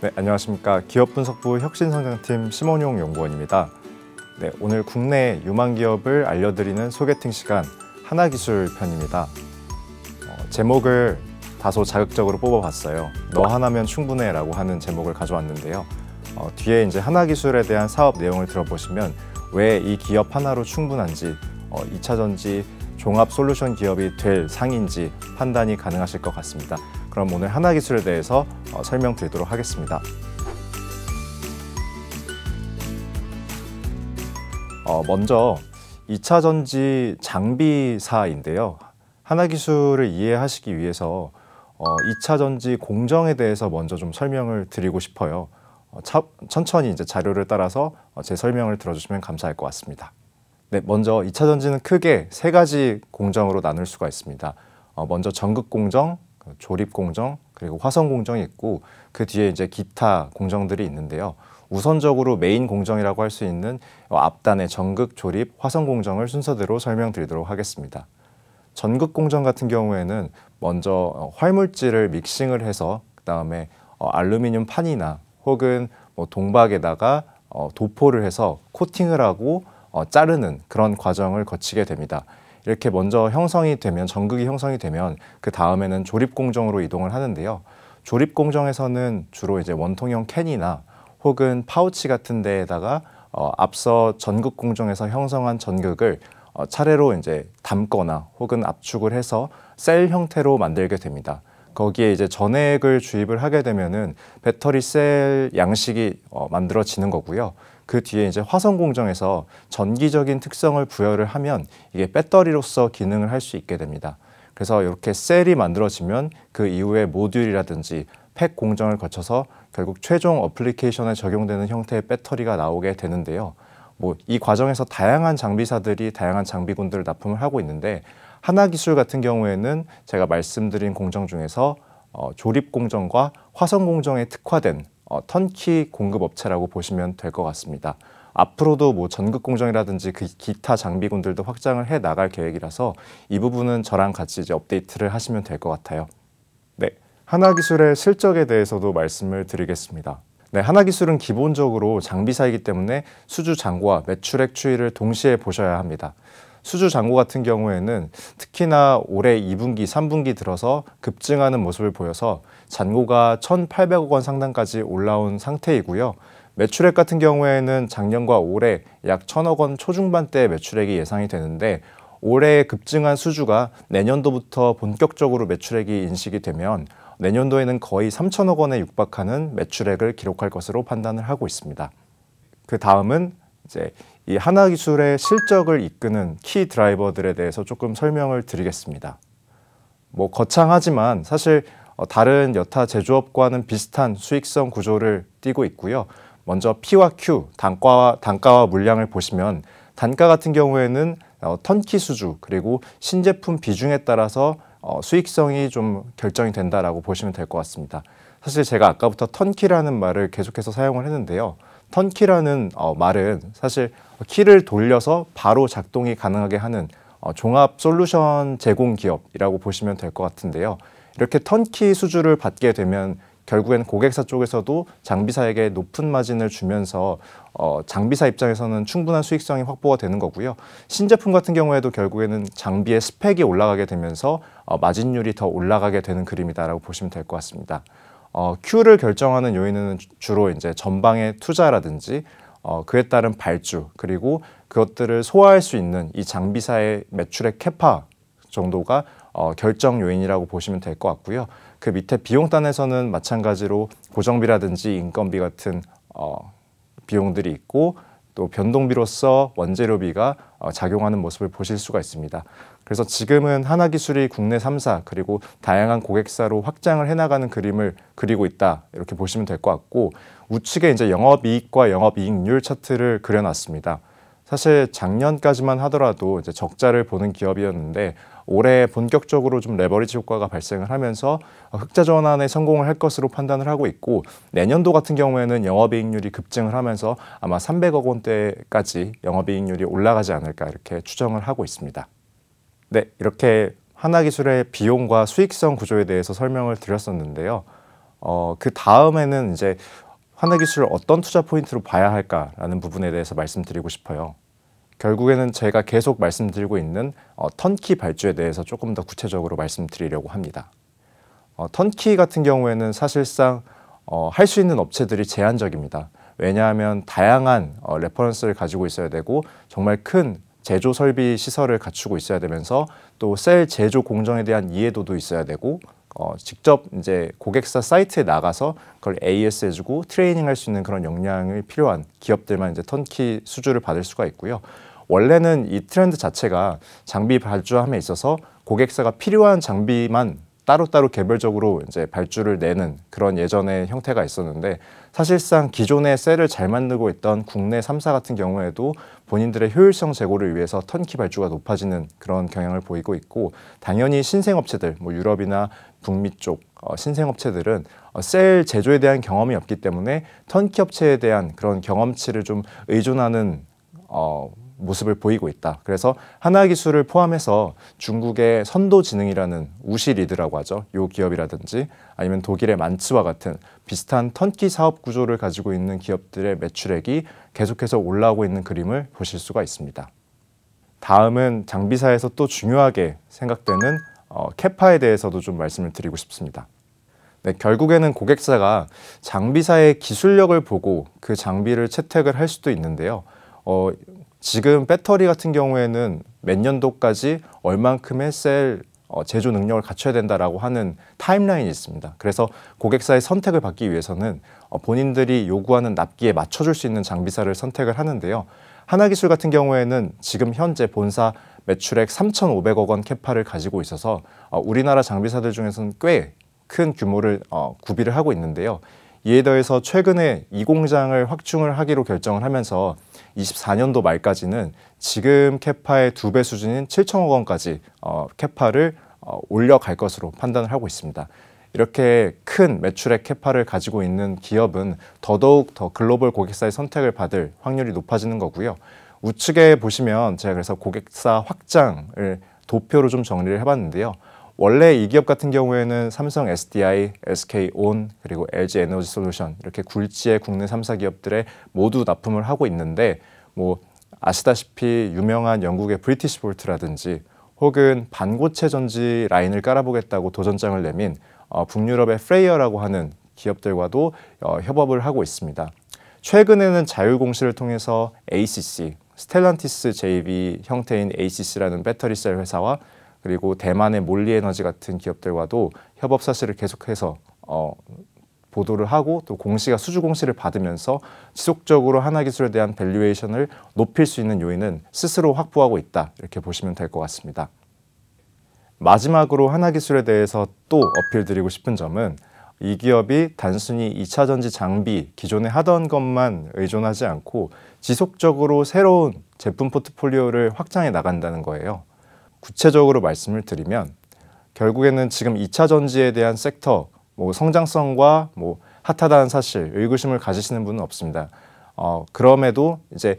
네, 안녕하십니까. 기업분석부 혁신성장팀 심원용 연구원입니다. 네, 오늘 국내 유망 기업을 알려드리는 소개팅 시간 하나기술 편입니다. 제목을 다소 자극적으로 뽑아봤어요. 너 하나면 충분해 라고 하는 제목을 가져왔는데요. 뒤에 이제 하나기술에 대한 사업 내용을 들어보시면 왜 이 기업 하나로 충분한지, 2차전지 종합 솔루션 기업이 될 상인지 판단이 가능하실 것 같습니다. 그럼 오늘 하나기술에 대해서 설명드리도록 하겠습니다. 먼저 2차전지 장비사인데요. 하나기술을 이해하시기 위해서 2차전지 공정에 대해서 먼저 좀 설명을 드리고 싶어요. 천천히 이제 자료를 따라서 제 설명을 들어주시면 감사할 것 같습니다. 네, 먼저 2차전지는 크게 세 가지 공정으로 나눌 수가 있습니다. 먼저 전극 공정, 조립 공정, 그리고 화성 공정이 있고 그 뒤에 이제 기타 공정들이 있는데요. 우선적으로 메인 공정이라고 할 수 있는 앞단의 전극, 조립, 화성 공정을 순서대로 설명드리도록 하겠습니다. 전극 공정 같은 경우에는 먼저 활물질을 믹싱을 해서 그 다음에 알루미늄 판이나 혹은 동박에다가 도포를 해서 코팅을 하고 자르는 그런 과정을 거치게 됩니다. 이렇게 먼저 형성이 되면, 전극이 형성이 되면 그 다음에는 조립 공정으로 이동을 하는데요. 조립 공정에서는 주로 이제 원통형 캔이나 혹은 파우치 같은 데에다가 앞서 전극 공정에서 형성한 전극을 차례로 이제 담거나 혹은 압축을 해서 셀 형태로 만들게 됩니다. 거기에 이제 전해액을 주입을 하게 되면은 배터리 셀 양식이 만들어지는 거고요. 그 뒤에 이제 화성 공정에서 전기적인 특성을 부여를 하면 이게 배터리로서 기능을 할 수 있게 됩니다. 그래서 이렇게 셀이 만들어지면 그 이후에 모듈이라든지 팩 공정을 거쳐서 결국 최종 어플리케이션에 적용되는 형태의 배터리가 나오게 되는데요. 이 과정에서 다양한 장비사들이 다양한 장비군들을 납품을 하고 있는데 하나기술 같은 경우에는 제가 말씀드린 공정 중에서 조립 공정과 화성 공정에 특화된 턴키 공급업체라고 보시면 될 것 같습니다. 앞으로도 전극 공정이라든지 그 기타 장비군들도 확장을 해 나갈 계획이라서 이 부분은 저랑 같이 이제 업데이트를 하시면 될 것 같아요. 네, 하나기술의 실적에 대해서도 말씀을 드리겠습니다. 네, 하나기술은 기본적으로 장비사이기 때문에 수주잔고와 매출액 추이를 동시에 보셔야 합니다. 수주잔고 같은 경우에는 특히나 올해 2분기, 3분기 들어서 급증하는 모습을 보여서 잔고가 1,800억 원 상당까지 올라온 상태이고요. 매출액 같은 경우에는 작년과 올해 약 1,000억 원 초중반대의 매출액이 예상이 되는데 올해 급증한 수주가 내년도부터 본격적으로 매출액이 인식이 되면 내년도에는 거의 3,000억 원에 육박하는 매출액을 기록할 것으로 판단을 하고 있습니다. 그 다음은 이제 이 하나기술의 실적을 이끄는 키 드라이버들에 대해서 조금 설명을 드리겠습니다. 거창하지만 사실 다른 여타 제조업과는 비슷한 수익성 구조를 띠고 있고요. 먼저 P와 Q, 단가와 물량을 보시면 단가 같은 경우에는 턴키 수주 그리고 신제품 비중에 따라서 수익성이 좀 결정이 된다라고 보시면 될 것 같습니다. 사실 제가 아까부터 턴키라는 말을 계속해서 사용을 했는데요. 턴키라는 말은 사실 키를 돌려서 바로 작동이 가능하게 하는 종합 솔루션 제공 기업이라고 보시면 될 것 같은데요. 이렇게 턴키 수주를 받게 되면 결국엔 고객사 쪽에서도 장비사에게 높은 마진을 주면서 장비사 입장에서는 충분한 수익성이 확보가 되는 거고요. 신제품 같은 경우에도 결국에는 장비의 스펙이 올라가게 되면서 마진율이 더 올라가게 되는 그림이다라고 보시면 될 것 같습니다. Q를 결정하는 요인은 주로 이제 전방의 투자라든지 그에 따른 발주 그리고 그것들을 소화할 수 있는 이 장비사의 매출액 캐파 정도가 결정 요인이라고 보시면 될 것 같고요. 그 밑에 비용단에서는 마찬가지로 고정비라든지 인건비 같은 비용들이 있고 또 변동비로서 원재료비가 작용하는 모습을 보실 수가 있습니다. 그래서 지금은 하나기술이 국내 3사 그리고 다양한 고객사로 확장을 해나가는 그림을 그리고 있다 이렇게 보시면 될 것 같고 우측에 이제 영업이익과 영업이익률 차트를 그려놨습니다. 사실 작년까지만 하더라도 이제 적자를 보는 기업이었는데 올해 본격적으로 좀 레버리지 효과가 발생을 하면서 흑자 전환에 성공을 할 것으로 판단을 하고 있고 내년도 같은 경우에는 영업이익률이 급증을 하면서 아마 300억 원대까지 영업이익률이 올라가지 않을까 이렇게 추정을 하고 있습니다. 네, 이렇게 하나기술의 비용과 수익성 구조에 대해서 설명을 드렸었는데요. 그 다음에는 이제 하나기술을 어떤 투자 포인트로 봐야 할까라는 부분에 대해서 말씀드리고 싶어요. 결국에는 제가 계속 말씀드리고 있는 턴키 발주에 대해서 조금 더 구체적으로 말씀드리려고 합니다. 턴키 같은 경우에는 사실상 할 수 있는 업체들이 제한적입니다. 왜냐하면 다양한 레퍼런스를 가지고 있어야 되고 정말 큰 제조 설비 시설을 갖추고 있어야 되면서 또 셀 제조 공정에 대한 이해도도 있어야 되고 직접 이제 고객사 사이트에 나가서 그걸 AS 해주고 트레이닝 할 수 있는 그런 역량이 필요한 기업들만 이제 턴키 수주를 받을 수가 있고요. 원래는 이 트렌드 자체가 장비 발주함에 있어서 고객사가 필요한 장비만 따로따로 개별적으로 이제 발주를 내는 그런 예전의 형태가 있었는데 사실상 기존의 셀을 잘 만들고 있던 국내 3사 같은 경우에도 본인들의 효율성 제고를 위해서 턴키 발주가 높아지는 그런 경향을 보이고 있고 당연히 신생업체들, 뭐 유럽이나 북미 쪽 신생업체들은 셀 제조에 대한 경험이 없기 때문에 턴키 업체에 대한 그런 경험치를 좀 의존하는 모습을 보이고 있다. 그래서 하나기술을 포함해서 중국의 선도지능이라는 우시리드라고 하죠. 요 기업이라든지 아니면 독일의 만츠와 같은 비슷한 턴키 사업 구조를 가지고 있는 기업들의 매출액이 계속해서 올라오고 있는 그림을 보실 수가 있습니다. 다음은 장비사에서 또 중요하게 생각되는 캐파에 대해서도 좀 말씀을 드리고 싶습니다. 네, 결국에는 고객사가 장비사의 기술력을 보고 그 장비를 채택을 할 수도 있는데요. 지금 배터리 같은 경우에는 몇 년도까지 얼만큼의 셀 제조 능력을 갖춰야 된다라고 하는 타임라인이 있습니다. 그래서 고객사의 선택을 받기 위해서는 본인들이 요구하는 납기에 맞춰줄 수 있는 장비사를 선택을 하는데요. 하나기술 같은 경우에는 지금 현재 본사 매출액 3,500억 원 캐파를 가지고 있어서 우리나라 장비사들 중에서는 꽤 큰 규모를 구비를 하고 있는데요. 이에 더해서 최근에 이 공장을 확충을 하기로 결정을 하면서 24년도 말까지는 지금 캐파의 2배 수준인 7천억 원까지 캐파를 올려갈 것으로 판단을 하고 있습니다. 이렇게 큰 매출액 캐파를 가지고 있는 기업은 더더욱 더 글로벌 고객사의 선택을 받을 확률이 높아지는 거고요. 우측에 보시면 제가 그래서 고객사 확장을 도표로 좀 정리를 해봤는데요. 원래 이 기업 같은 경우에는 삼성 SDI, SK온, 그리고 LG 에너지 솔루션 이렇게 굴지의 국내 3사 기업들에 모두 납품을 하고 있는데 뭐 아시다시피 유명한 영국의 브리티시 볼트라든지 혹은 반고체 전지 라인을 깔아보겠다고 도전장을 내민 북유럽의 프레이어라고 하는 기업들과도 협업을 하고 있습니다. 최근에는 자율공시를 통해서 ACC, 스텔란티스 JV 형태인 ACC라는 배터리 셀 회사와 그리고 대만의 몰리에너지 같은 기업들과도 협업 사실을 계속해서 보도를 하고 또 공시가 수주 공시를 받으면서 지속적으로 하나기술에 대한 밸류에이션을 높일 수 있는 요인은 스스로 확보하고 있다. 이렇게 보시면 될 것 같습니다. 마지막으로 하나기술에 대해서 또 어필드리고 싶은 점은 이 기업이 단순히 2차 전지 장비 기존에 하던 것만 의존하지 않고 지속적으로 새로운 제품 포트폴리오를 확장해 나간다는 거예요. 구체적으로 말씀을 드리면 결국에는 지금 2차 전지에 대한 섹터 성장성과 핫하다는 사실 의구심을 가지시는 분은 없습니다. 그럼에도 이제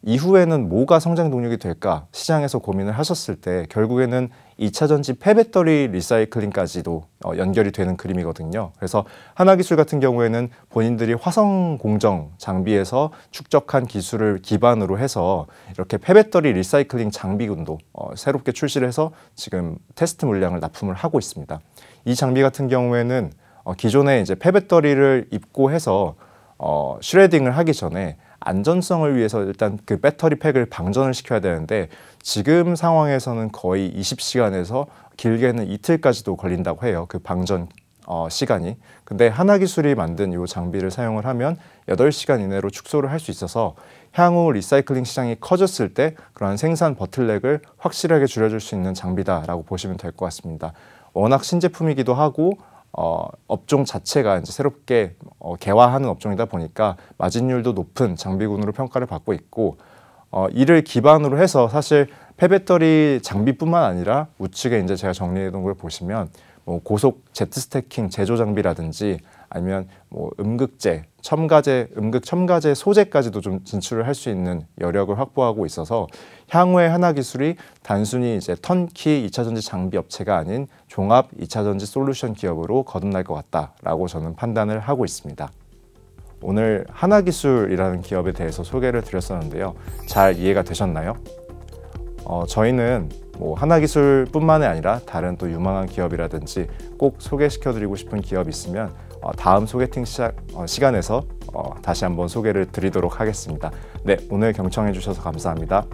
이후에는 뭐가 성장 동력이 될까 시장에서 고민을 하셨을 때 결국에는 2차 전지 폐배터리 리사이클링까지도 연결이 되는 그림이거든요. 그래서 하나기술 같은 경우에는 본인들이 화성 공정 장비에서 축적한 기술을 기반으로 해서 이렇게 폐배터리 리사이클링 장비군도 새롭게 출시를 해서 지금 테스트 물량을 납품을 하고 있습니다. 이 장비 같은 경우에는 기존에 이제 폐배터리를 입고해서 슈레딩을 하기 전에 안전성을 위해서 일단 그 배터리 팩을 방전을 시켜야 되는데 지금 상황에서는 거의 20시간에서 길게는 이틀까지도 걸린다고 해요. 그 방전 시간이. 근데 하나기술이 만든 이 장비를 사용을 하면 8시간 이내로 축소를 할 수 있어서 향후 리사이클링 시장이 커졌을 때 그런 생산 버틀렉을 확실하게 줄여줄 수 있는 장비다라고 보시면 될 것 같습니다. 워낙 신제품이기도 하고 업종 자체가 이제 새롭게 개화하는 업종이다 보니까 마진율도 높은 장비군으로 평가를 받고 있고 이를 기반으로 해서 사실 폐배터리 장비뿐만 아니라 우측에 이제 제가 정리해 놓은 걸 보시면 고속 제트 스태킹 제조 장비라든지 아니면 뭐 음극재, 첨가제, 음극 첨가제 소재까지도 좀 진출을 할 수 있는 여력을 확보하고 있어서 향후에 하나기술이 단순히 이제 턴키 2차전지 장비 업체가 아닌 종합 2차전지 솔루션 기업으로 거듭날 것 같다라고 저는 판단을 하고 있습니다. 오늘 하나기술이라는 기업에 대해서 소개를 드렸었는데요. 잘 이해가 되셨나요? 저희는 뭐 하나기술뿐만이 아니라 다른 또 유망한 기업이라든지 꼭 소개시켜드리고 싶은 기업이 있으면 다음 소개팅 시간에서 다시 한번 소개를 드리도록 하겠습니다. 네, 오늘 경청해 주셔서 감사합니다.